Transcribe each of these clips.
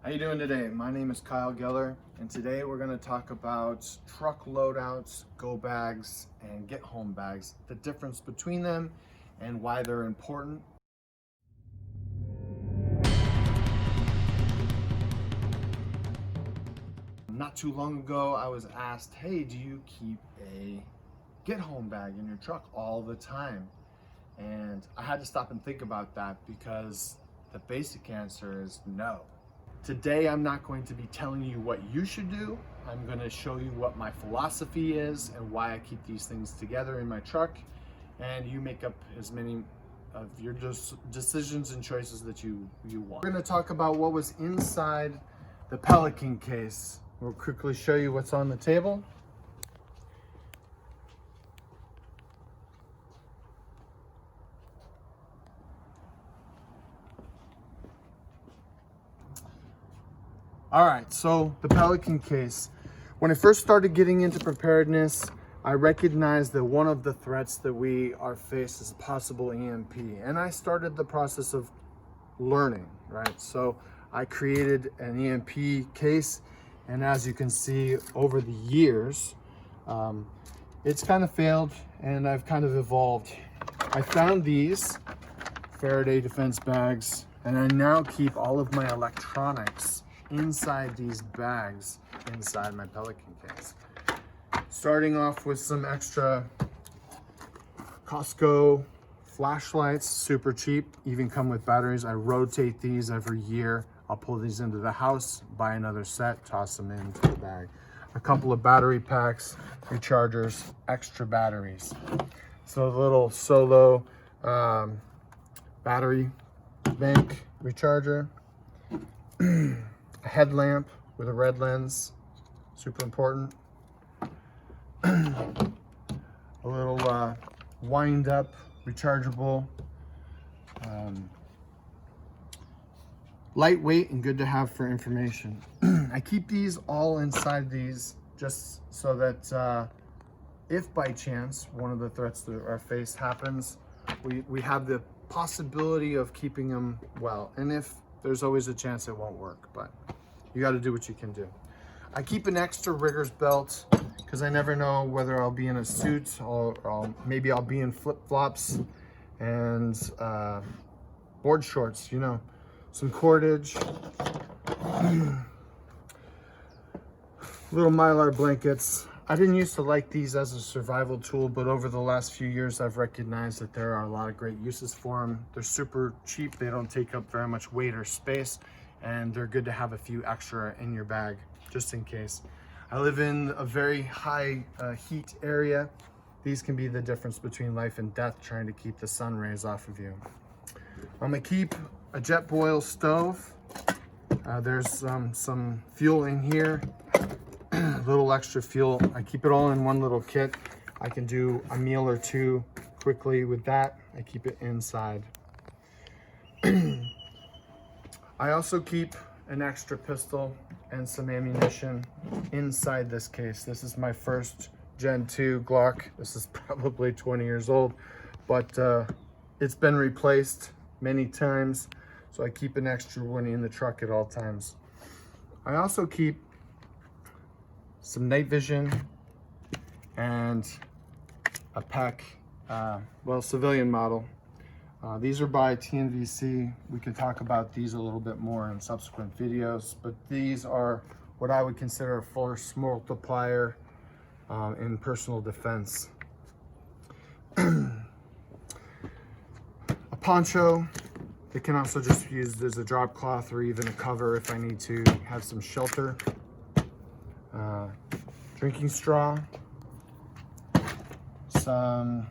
How you doing today? My name is Kyle Geller, and today we're going to talk about truck loadouts, go bags, and get home bags, the difference between them and why they're important. Not too long ago, I was asked, hey, do you keep a get home bag in your truck all the time? And I had to stop and think about that because the basic answer is no. Today, I'm not going to be telling you what you should do. I'm going to show you what my philosophy is and why I keep these things together in my truck. And you make up as many of your decisions and choices that you want. We're going to talk about what was inside the Pelican case. We'll quickly show you what's on the table. All right, so the Pelican case. When I first started getting into preparedness, I recognized that one of the threats that we are faced is possible EMP. And I started the process of learning, right? So I created an EMP case. And as you can see over the years, it's kind of failed and I've kind of evolved. I found these Faraday defense bags and I now keep all of my electronics inside these bags inside my Pelican case. Starting off with some extra Costco flashlights, super cheap, even come with batteries. I rotate these every year. I'll pull these into the house, buy another set, toss them into the bag. A couple of battery packs, rechargers, extra batteries. So a little solo battery bank recharger. A headlamp with a red lens, super important. A little wind up rechargeable, lightweight and good to have for information. I keep these all inside these just so that if by chance one of the threats that our face happens, we have the possibility of keeping them well. And if there's always a chance it won't work, but you got to do what you can do. I keep an extra rigger's belt because I never know whether I'll be in a suit or maybe I'll be in flip-flops and board shorts, you know, some cordage, little Mylar blankets. I didn't used to like these as a survival tool, but over the last few years, I've recognized that there are a lot of great uses for them. They're super cheap. They don't take up very much weight or space, and they're good to have a few extra in your bag, just in case. I live in a very high heat area. These can be the difference between life and death, trying to keep the sun rays off of you. I'm gonna keep a jet boil stove. There's some fuel in here. Little extra fuel. I keep it all in one little kit. I can do a meal or two quickly with that. I keep it inside. I also keep an extra pistol and some ammunition inside this case. This is my first Gen 2 Glock. This is probably 20 years old, but it's been replaced many times, so I keep an extra one in the truck at all times. I also keep some night vision and a pack, civilian model. These are by TNVC. We can talk about these a little bit more in subsequent videos, but these are what I would consider a force multiplier in personal defense. A poncho. It can also just be used as a drop cloth or even a cover if I need to have some shelter. Drinking straw, some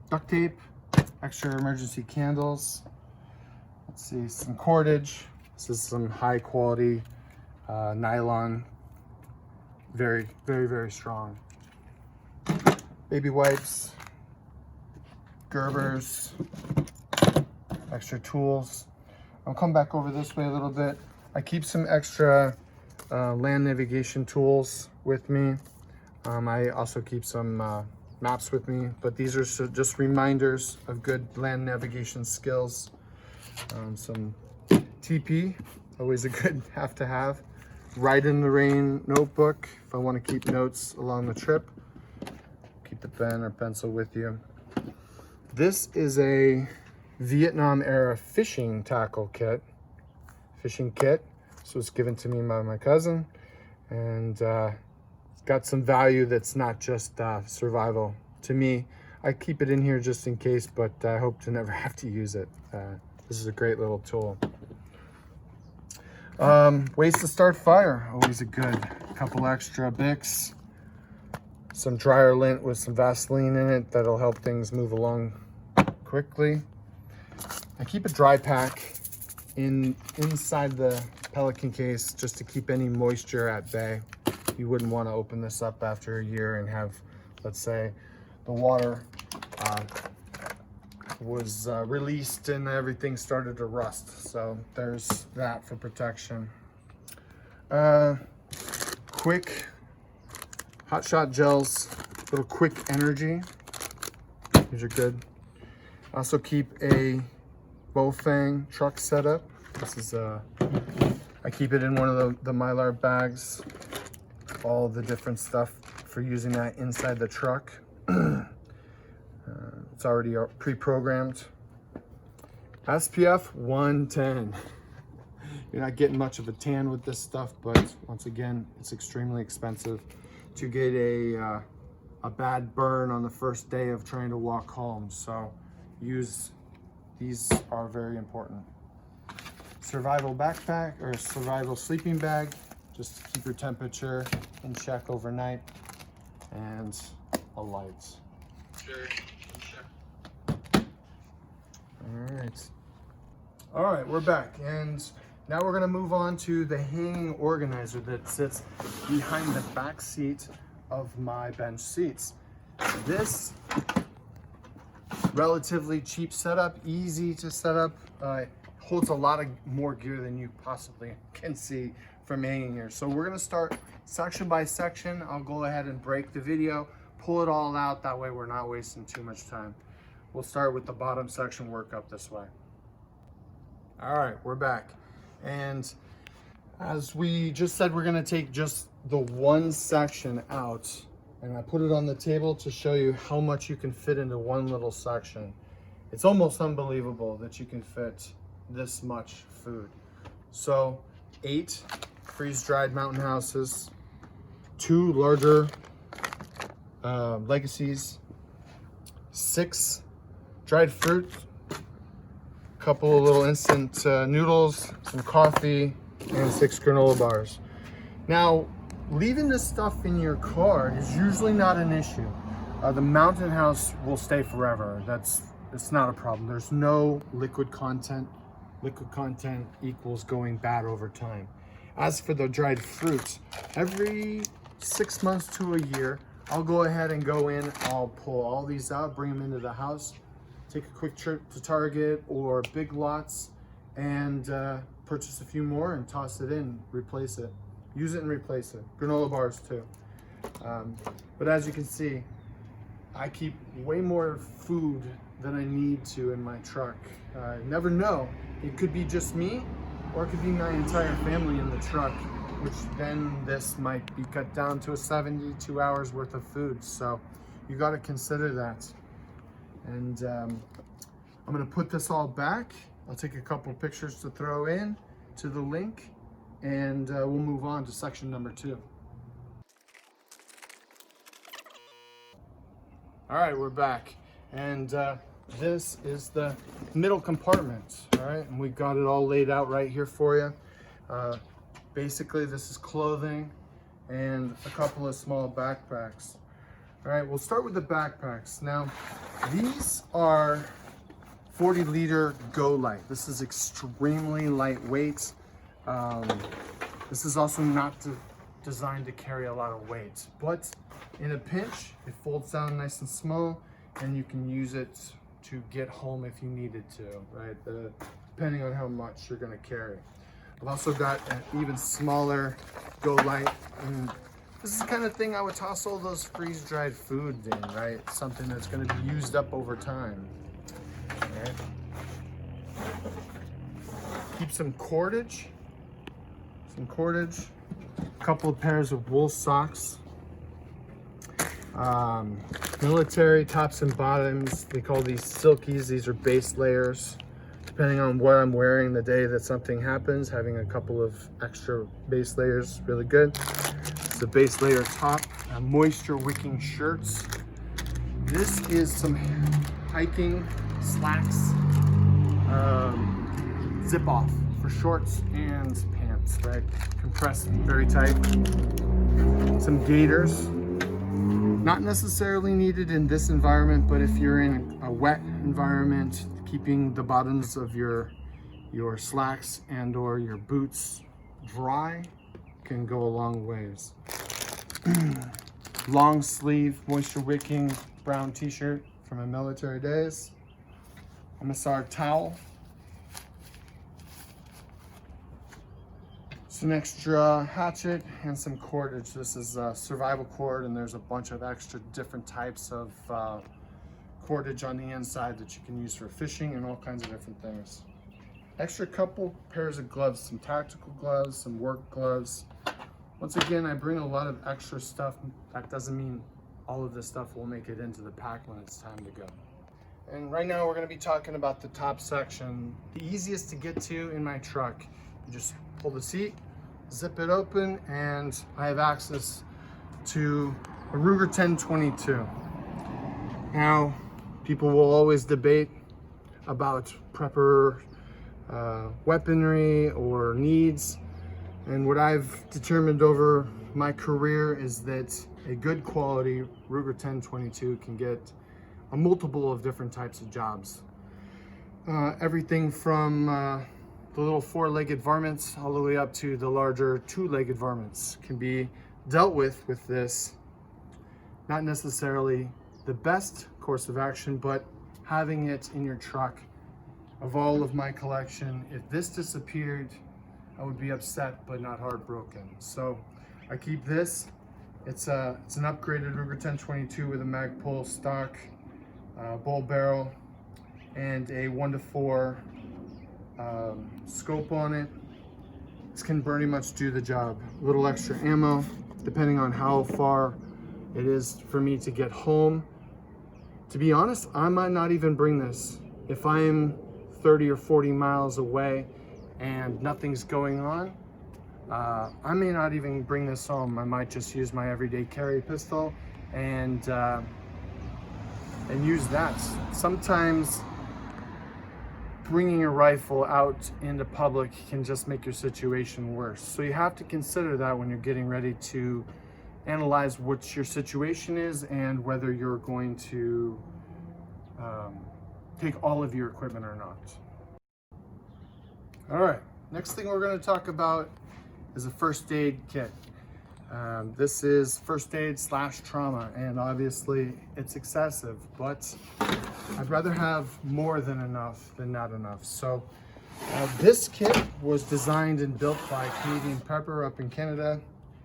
duct tape, extra emergency candles. Let's see, some cordage. This is some high quality nylon, very, very, very strong. Baby wipes, Gerbers, extra tools. I'll come back over this way a little bit. I keep some extra land navigation tools with me. I also keep some maps with me, but these are just reminders of good land navigation skills. Some TP, always a good have to have. Write in the rain notebook if I want to keep notes along the trip. Keep the pen or pencil with you. This is a Vietnam era fishing tackle kit. Fishing kit. This was given to me by my cousin, and it's got some value that's not just survival. To me, I keep it in here just in case, but I hope to never have to use it. This is a great little tool. Ways to start fire, always a good. Couple extra Bics, some dryer lint with some Vaseline in it that'll help things move along quickly. I keep a dry pack inside the Pelican case just to keep any moisture at bay. You wouldn't want to open this up after a year and have, let's say, the water was released and everything started to rust. So there's that for protection. Quick hot shot gels, little quick energy. These are good. I also keep a Bowfang truck setup. This is I keep it in one of the Mylar bags. All the different stuff for using that inside the truck. It's already pre-programmed. SPF 110. You're not getting much of a tan with this stuff, but once again, it's extremely expensive to get a bad burn on the first day of trying to walk home. So these are very important. Survival backpack or survival sleeping bag, just to keep your temperature in check overnight, and a light. All right, we're back, and now we're gonna move on to the hanging organizer that sits behind the back seat of my bench seats. This relatively cheap setup, easy to set up, holds a lot of more gear than you possibly can see from hanging here. So we're gonna start section by section. I'll go ahead and break the video, pull it all out, that way we're not wasting too much time. We'll start with the bottom section, work up this way. All right, we're back. And as we just said, we're gonna take just the one section out, and I put it on the table to show you how much you can fit into one little section. It's almost unbelievable that you can fit this much food. So 8 freeze-dried mountain houses, 2 larger legacies, 6 dried fruit, a couple of little instant noodles, some coffee, and 6 granola bars. Now, leaving this stuff in your car is usually not an issue. The mountain house will stay forever. It's not a problem. There's no liquid content. Liquid content equals going bad over time. As for the dried fruits, every 6 months to a year, I'll go ahead and go in, I'll pull all these out, bring them into the house, take a quick trip to Target or Big Lots, and purchase a few more and toss it in, replace it. Use it and replace it. Granola bars too. But as you can see, I keep way more food than I need to in my truck. Never know. It could be just me, or it could be my entire family in the truck, which then this might be cut down to a 72 hours worth of food. So you got to consider that. And I'm going to put this all back. I'll take a couple pictures to throw in to the link, and we'll move on to section number 2. All right, we're back. And this is the middle compartment, all right? And we've got it all laid out right here for you. Basically, this is clothing and a couple of small backpacks. All right, we'll start with the backpacks. Now, these are 40-liter Go Light. This is extremely lightweight. This is also not designed to carry a lot of weight, but in a pinch, it folds down nice and small, and you can use it to get home if you needed to, right? Depending on how much you're gonna carry. I've also got an even smaller Go Light, and this is the kind of thing I would toss all those freeze-dried food in, right? Something that's gonna be used up over time, right? keep some cordage, a couple of pairs of wool socks, military tops and bottoms. They call these silkies. These are base layers. Depending on what I'm wearing the day that something happens, having a couple of extra base layers is really good. It's a base layer top, moisture wicking shirts. This is some hiking slacks, zip off for shorts and pants, right? Compressed very tight. Some gaiters, not necessarily needed in this environment, but if you're in a wet environment, keeping the bottoms of your slacks and or your boots dry can go a long ways. Long sleeve, moisture wicking brown t-shirt from my military days. A Massard towel. Some extra hatchet and some cordage. This is survival cord, and there's a bunch of extra different types of cordage on the inside that you can use for fishing and all kinds of different things. Extra couple pairs of gloves, some tactical gloves, some work gloves. Once again, I bring a lot of extra stuff. That doesn't mean all of this stuff will make it into the pack when it's time to go. And right now we're going to be talking about the top section. The easiest to get to in my truck. You just pull the seat, zip it open, and I have access to a Ruger 1022. Now, people will always debate about prepper weaponry or needs, and what I've determined over my career is that a good quality Ruger 1022 can get a multiple of different types of jobs. Everything from the little four-legged varmints all the way up to the larger two-legged varmints can be dealt with this. Not necessarily the best course of action, but having it in your truck. Of all of my collection, if this disappeared, I would be upset but not heartbroken. So I keep this. It's an upgraded Ruger 1022 with a Magpul stock bull barrel and a 1:4 scope on it. This can pretty much do the job. A little extra ammo, depending on how far it is for me to get home. To be honest, I might not even bring this. If I'm 30 or 40 miles away and nothing's going on, I may not even bring this home. I might just use my everyday carry pistol and use that. Sometimes bringing a rifle out into public can just make your situation worse. So you have to consider that when you're getting ready to analyze what your situation is and whether you're going to take all of your equipment or not. All right, next thing we're going to talk about is a first aid kit. This is first aid / trauma, and obviously it's excessive, but I'd rather have more than enough than not enough. So this kit was designed and built by Canadian Prepper up in Canada,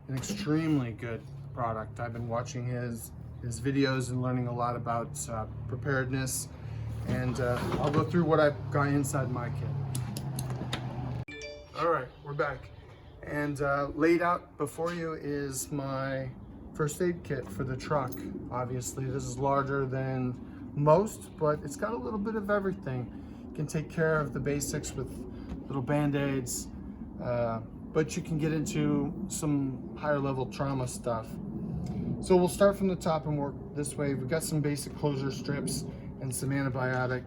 an extremely good product. I've been watching his videos and learning a lot about preparedness, and I'll go through what I've got inside my kit. All right, we're back. And laid out before you is my first aid kit for the truck. Obviously, this is larger than most, but it's got a little bit of everything. You can take care of the basics with little band-aids, but you can get into some higher level trauma stuff. So we'll start from the top and work this way. We've got some basic closure strips and some antibiotic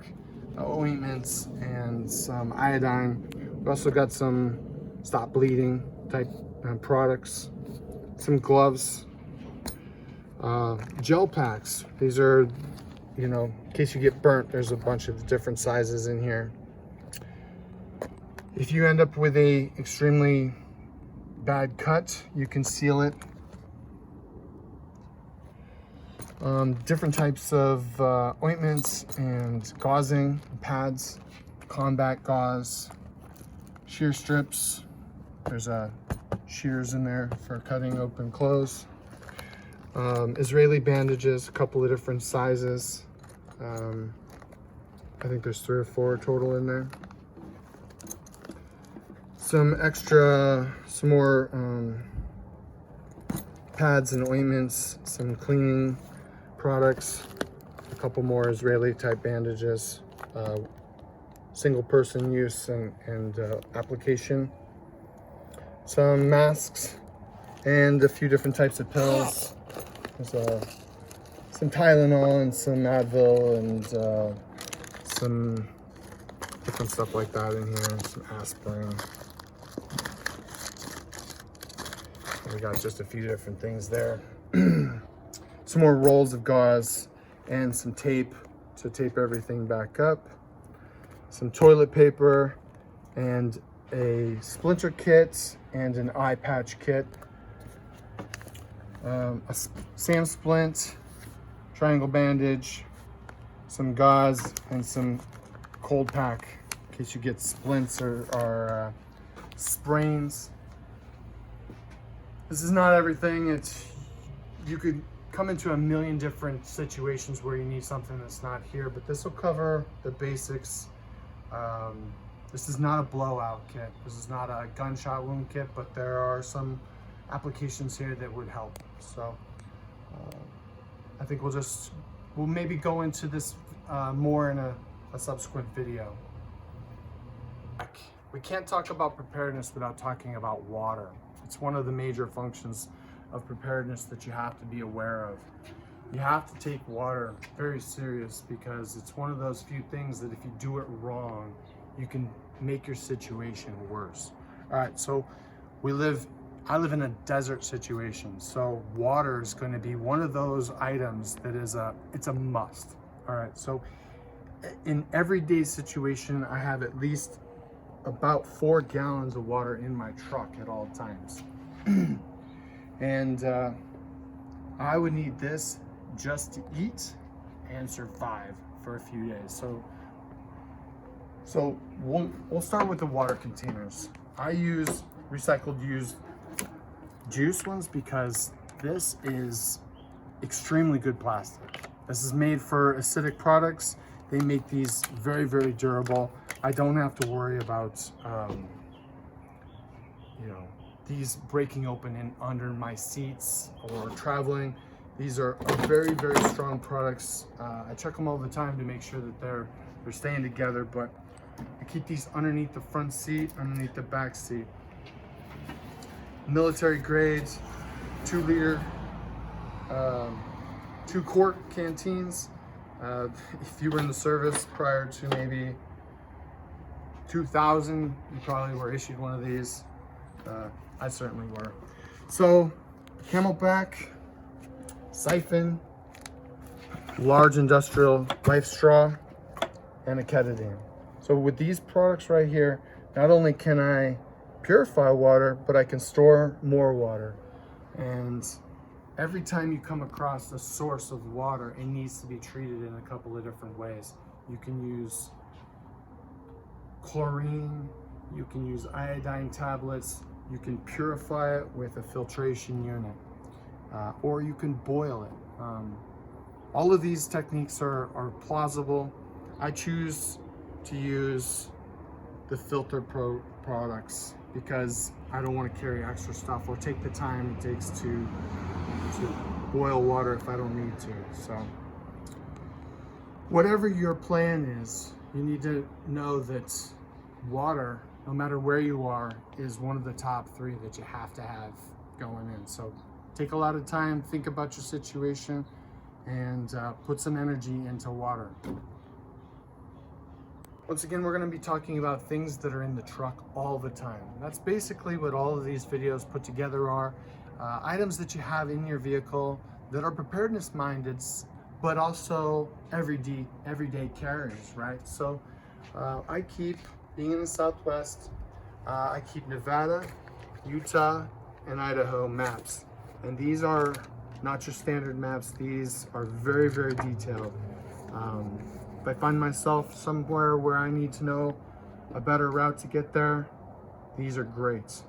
ointments and some iodine. We've also got some stop bleeding type products, some gloves, gel packs. These are, you know, in case you get burnt, there's a bunch of different sizes in here. If you end up with a extremely bad cut, you can seal it. Different types of ointments and gauzing pads, combat gauze, shear strips. There's shears in there for cutting open clothes. Israeli bandages, a couple of different sizes. I think there's 3 or 4 total in there. some more pads and ointments, some cleaning products, a couple more Israeli type bandages, single person use and application, some masks, and a few different types of pills. There's some Tylenol and some Advil and some different stuff like that in here, some aspirin. We got just a few different things there. Some more rolls of gauze and some tape to tape everything back up. Some toilet paper and a splinter kit and an eye patch kit. A SAM splint, triangle bandage, some gauze, and some cold pack in case you get splints or sprains. This is not everything. You could come into a million different situations where you need something that's not here, but this will cover the basics. This is not a blowout kit. This is not a gunshot wound kit, but there are some applications here that would help. So I think we'll maybe go into this more in a subsequent video. We can't talk about preparedness without talking about water. It's one of the major functions of preparedness that you have to be aware of. You have to take water very serious because it's one of those few things that if you do it wrong, you can make your situation worse. All right, so I live in a desert situation, so water is going to be one of those items that it's a must. All right, so in everyday situation, I have at least about 4 gallons of water in my truck at all times. And I would need this just to eat and survive for a few days. So we'll start with the water containers. I use recycled used juice ones because this is extremely good plastic. This is made for acidic products. They make these very, very durable. I don't have to worry about these breaking open in under my seats or traveling. These are very, very strong products. I check them all the time to make sure that they're staying together, but I keep these underneath the front seat, underneath the back seat. Military grades, 2 liter, 2 quart canteens. If you were in the service prior to maybe 2000, you probably were issued one of these. I certainly were. So, Camelback, siphon, large industrial life straw, and a ketadine. So with these products right here, not only can I purify water, but I can store more water. And every time you come across a source of water, it needs to be treated in a couple of different ways. You can use chlorine, you can use iodine tablets, you can purify it with a filtration unit, or you can boil it. All of these techniques are plausible. I choose to use the filter products because I don't want to carry extra stuff or take the time it takes to boil water if I don't need to. So whatever your plan is, you need to know that water, no matter where you are, is one of the top 3 that you have to have going in. So take a lot of time, think about your situation, and put some energy into water. Once again, we're going to be talking about things that are in the truck all the time. That's basically what all of these videos put together are. Items that you have in your vehicle that are preparedness minded, but also everyday carriers, right? So I keep, being in the Southwest, I keep Nevada, Utah, and Idaho maps. And these are not your standard maps. These are very, very detailed. If I find myself somewhere where I need to know a better route to get there, these are great.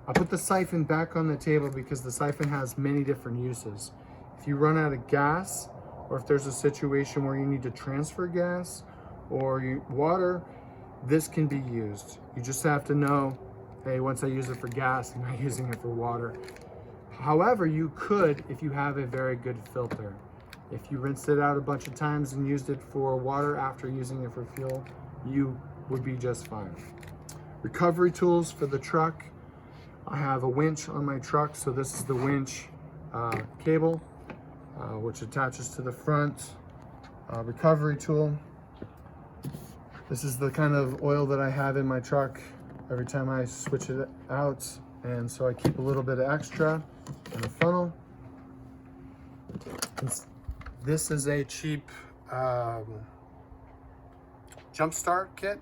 I put the siphon back on the table because the siphon has many different uses. If you run out of gas, or if there's a situation where you need to transfer gas or water, this can be used. You just have to know hey, once I use it for gas, I'm not using it for water. However, you could if you have a very good filter. If you rinsed it out a bunch of times and used it for water after using it for fuel, you would be just fine. Recovery tools for the truck. I have a winch on my truck, so this is the winch cable, which attaches to the front. Recovery tool. This is the kind of oil that I have in my truck every time I switch it out, and so I keep a little bit of extra in a funnel. This is a cheap jump start kit.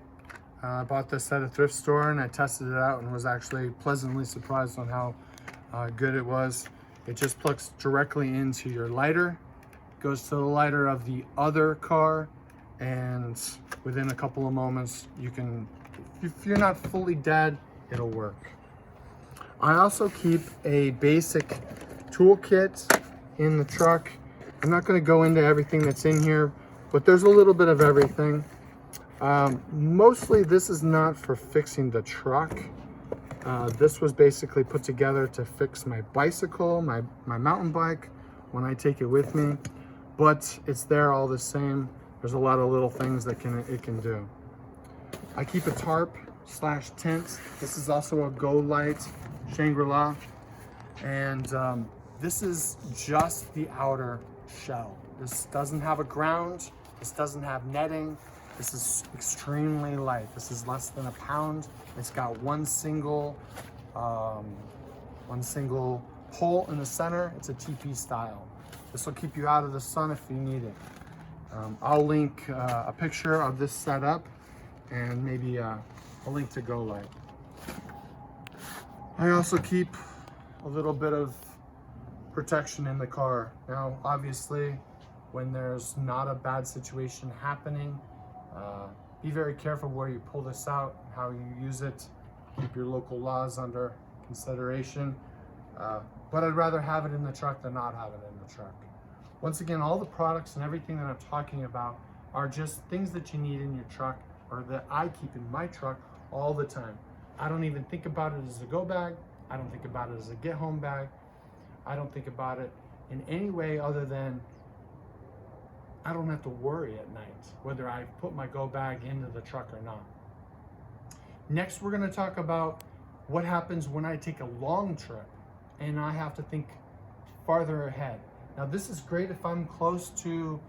I bought this at a thrift store and I tested it out and was actually pleasantly surprised on how good it was. It just plugs directly into your lighter, goes to the lighter of the other car, and within a couple of moments you can, if you're not fully dead, it'll work. I also keep a basic toolkit in the truck. I'm not going to go into everything that's in here, but there's a little bit of everything. Mostly this is not for fixing the truck. This was basically put together to fix my bicycle, my mountain bike, when I take it with me, but it's there all the same. There's a lot of little things that it can do. I keep a tarp/tent. This is also a Go Light Shangri-La, and this is just the outer shell. This doesn't have a ground. This doesn't have netting. This is extremely light. This is less than a pound. It's got one single pole in the center. It's a TP style. This will keep you out of the sun if you need it. I'll link a picture of this setup and maybe a link to Go Light. I also keep a little bit of protection in the car. Now, obviously, when there's not a bad situation happening, be very careful where you pull this out, how you use it. Keep your local laws under consideration. But I'd rather have it in the truck than not have it in the truck. Once again, all the products and everything that I'm talking about are just things that you need in your truck, or that I keep in my truck all the time. I don't even think about it as a go bag. I don't think about it as a get home bag. I don't think about it in any way other than I don't have to worry at night whether I put my go bag into the truck or not. Next, we're going to talk about what happens when I take a long trip and I have to think farther ahead. Now, this is great if I'm close to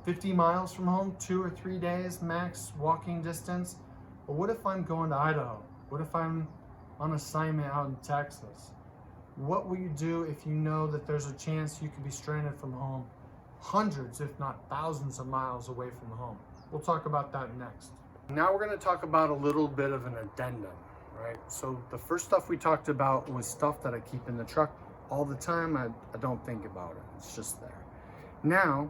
50 miles from home, 2 or 3 days max walking distance. But what if I'm going to Idaho? What if I'm on assignment out in Texas? What will you do if you know that there's a chance you could be stranded from home hundreds, if not thousands of miles away from home? We'll talk about that next. Now we're going to talk about a little bit of an addendum, right? So the first stuff we talked about was stuff that I keep in the truck all the time. I don't think about it. It's just there. Now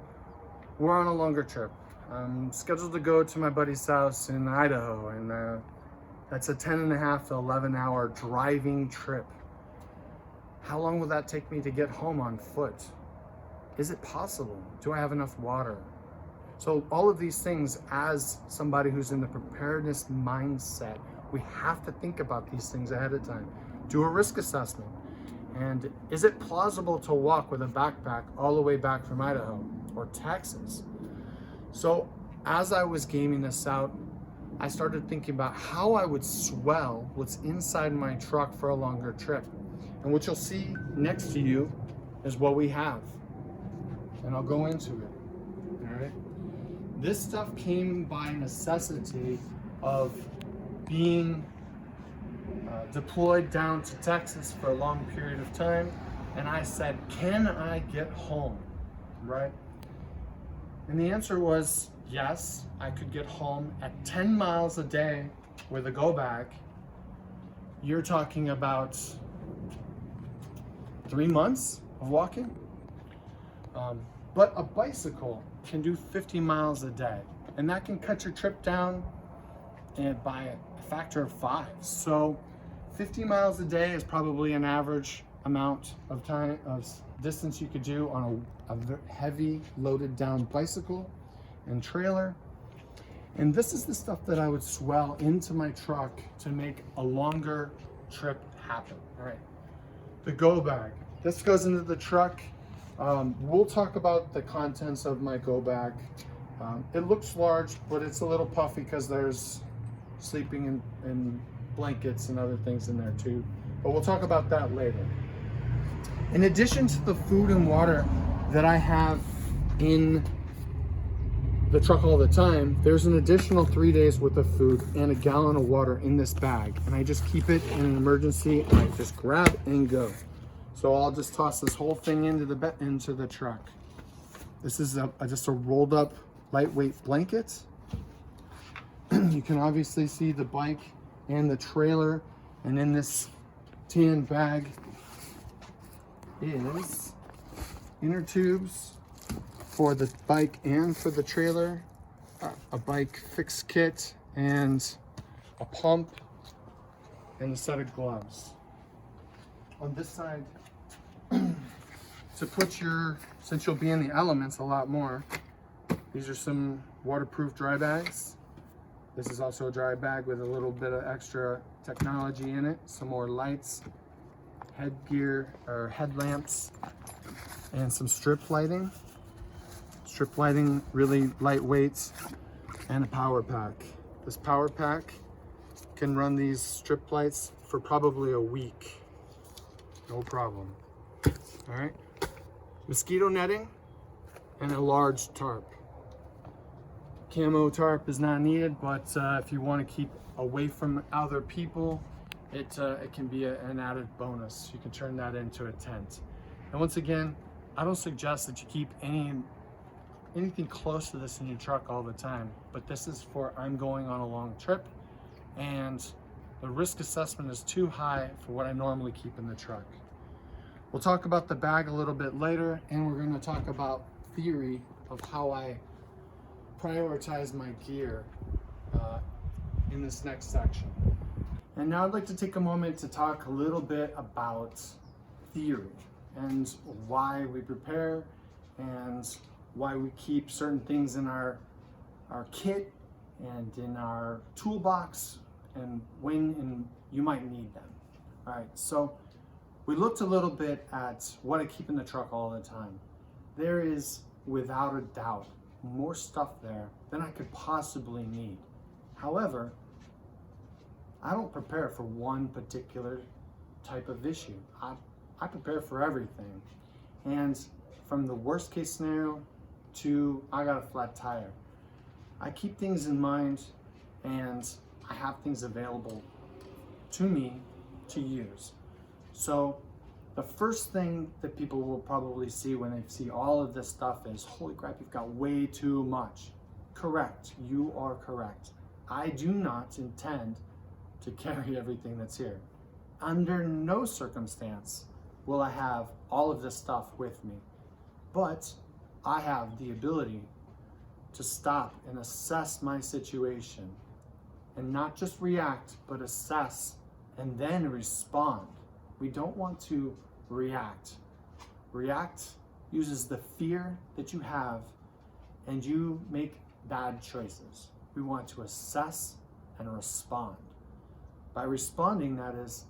we're on a longer trip. I'm scheduled to go to my buddy's house in Idaho, and that's a 10.5 to 11 hour driving trip. How long will that take me to get home on foot? Is it possible? Do I have enough water? So all of these things, as somebody who's in the preparedness mindset, we have to think about these things ahead of time. Do a risk assessment. And is it plausible to walk with a backpack all the way back from Idaho or Texas? So as I was gaming this out, I started thinking about how I would swell what's inside my truck for a longer trip. And what you'll see next to you is what we have. And I'll go into it, all right? This stuff came by necessity of being deployed down to Texas for a long period of time. And I said, can I get home, right? And the answer was yes, I could get home at 10 miles a day with a go bag. You're talking about 3 months of walking. But a bicycle can do 50 miles a day, and that can cut your trip down by a factor of 5. So 50 miles a day is probably an average amount of time of distance you could do on a heavy loaded down bicycle and trailer. And this is the stuff that I would swell into my truck to make a longer trip happen. All right, the go bag. This goes into the truck. We'll talk about the contents of my go bag. It looks large, but it's a little puffy because there's sleeping in blankets and other things in there too. But we'll talk about that later. In addition to the food and water that I have in the truck all the time, there's an additional 3 days worth of food and a gallon of water in this bag. And I just keep it in an emergency and I just grab and go. So I'll just toss this whole thing into the truck. This is just a rolled up lightweight blanket. You can obviously see the bike and the trailer, and in this tan bag is inner tubes for the bike and for the trailer, a bike fix kit, and a pump, and a set of gloves. On this side, to put since you'll be in the elements a lot more, these are some waterproof dry bags. This is also a dry bag with a little bit of extra technology in it, some more lights, headgear or headlamps, and some strip lighting. Strip lighting, really lightweight, and a power pack. This power pack can run these strip lights for probably a week. No problem. All right. Mosquito netting and a large tarp. Camo tarp is not needed, but if you want to keep away from other people, it can be an added bonus. You can turn that into a tent. And once again, I don't suggest that you keep anything close to this in your truck all the time, but this is for I'm going on a long trip, and the risk assessment is too high for what I normally keep in the truck. We'll talk about the bag a little bit later, and we're going to talk about theory of how I prioritize my gear in this next section. And now I'd like to take a moment to talk a little bit about theory and why we prepare and why we keep certain things in our kit and in our toolbox and when you might need them. All right, so we looked a little bit at what I keep in the truck all the time. There is, without a doubt, more stuff there than I could possibly need. However, I don't prepare for one particular type of issue. I prepare for everything. And from the worst case scenario to I got a flat tire, I keep things in mind and I have things available to me to use. So the first thing that people will probably see when they see all of this stuff is, holy crap, you've got way too much. Correct, you are correct. I do not intend to carry everything that's here. Under no circumstance will I have all of this stuff with me, but I have the ability to stop and assess my situation and not just react, but assess and then respond. We don't want to react. React uses the fear that you have and you make bad choices. We want to assess and respond. By responding, that is,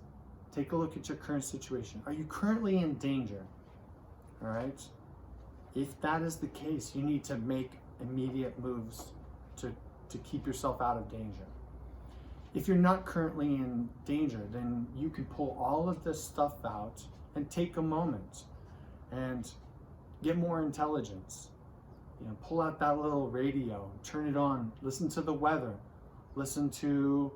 take a look at your current situation. Are you currently in danger? All right. If that is the case, you need to make immediate moves to keep yourself out of danger. If you're not currently in danger, then you can pull all of this stuff out and take a moment and get more intelligence. You know, pull out that little radio, turn it on, listen to the weather, listen to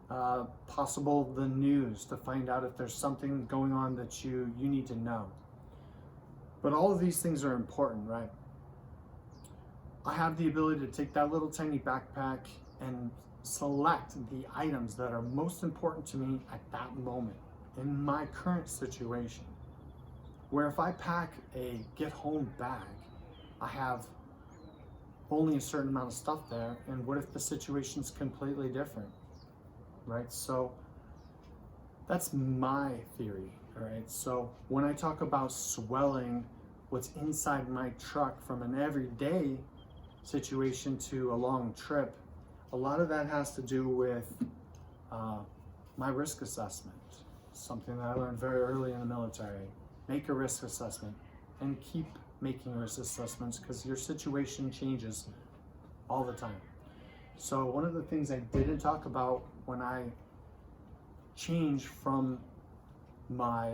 the news to find out if there's something going on that you need to know. But all of these things are important, right? I have the ability to take that little tiny backpack and select the items that are most important to me at that moment in my current situation. Where if I pack a get home bag, I have only a certain amount of stuff there, and what if the situation's completely different, right? So that's my theory, all right? So when I talk about swelling what's inside my truck from an everyday situation to a long trip, A lot of that has to do with my risk assessment, something that I learned very early in the military. Make a risk assessment and keep making risk assessments because your situation changes all the time. So one of the things I didn't talk about when I changed from my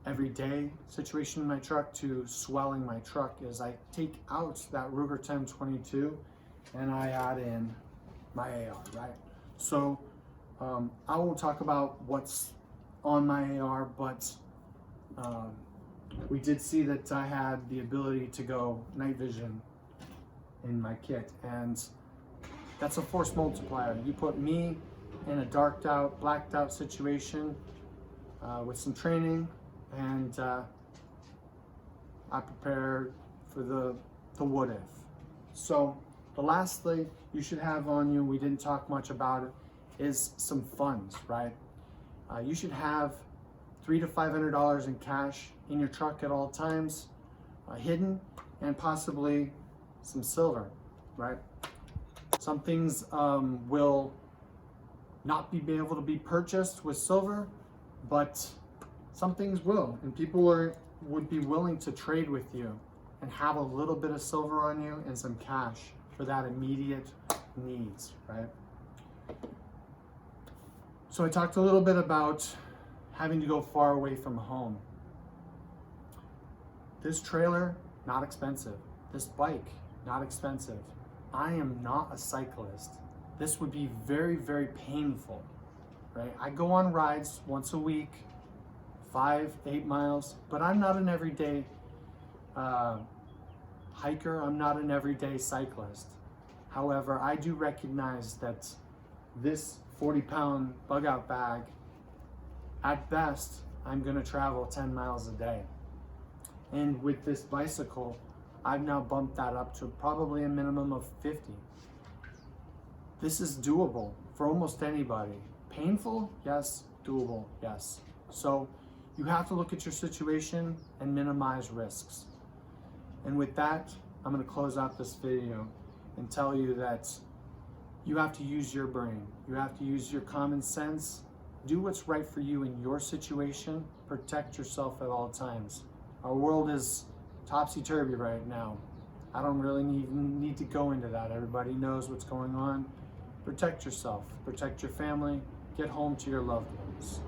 everyday situation in my truck to swelling my truck is I take out that Ruger 1022 and I add in my AR, right? So I won't talk about what's on my AR, but we did see that I had the ability to go night vision in my kit, and that's a force multiplier. You put me in a darked out, blacked out situation with some training, and I prepared for the what if. So the last thing you should have on you, we didn't talk much about it, is some funds, right? You should have $300 to $500 in cash in your truck at all times, hidden, and possibly some silver, right? Some things will not be able to be purchased with silver, but some things will, and people would be willing to trade with you and have a little bit of silver on you and some cash for that immediate needs, right? So I talked a little bit about having to go far away from home. This trailer, not expensive. This bike, not expensive. I am not a cyclist. This would be very, very painful, right? I go on rides once a week, 5-8 miles, but I'm not an everyday hiker. I'm not an everyday cyclist. However, I do recognize that this 40-pound bug out bag, at best, I'm gonna travel 10 miles a day. And with this bicycle, I've now bumped that up to probably a minimum of 50. This is doable for almost anybody. Painful? Yes. Doable? Yes. So you have to look at your situation and minimize risks. And with that, I'm gonna close out this video and tell you that you have to use your brain. You have to use your common sense. Do what's right for you in your situation. Protect yourself at all times. Our world is topsy-turvy right now. I don't really need to go into that. Everybody knows what's going on. Protect yourself, protect your family, get home to your loved ones.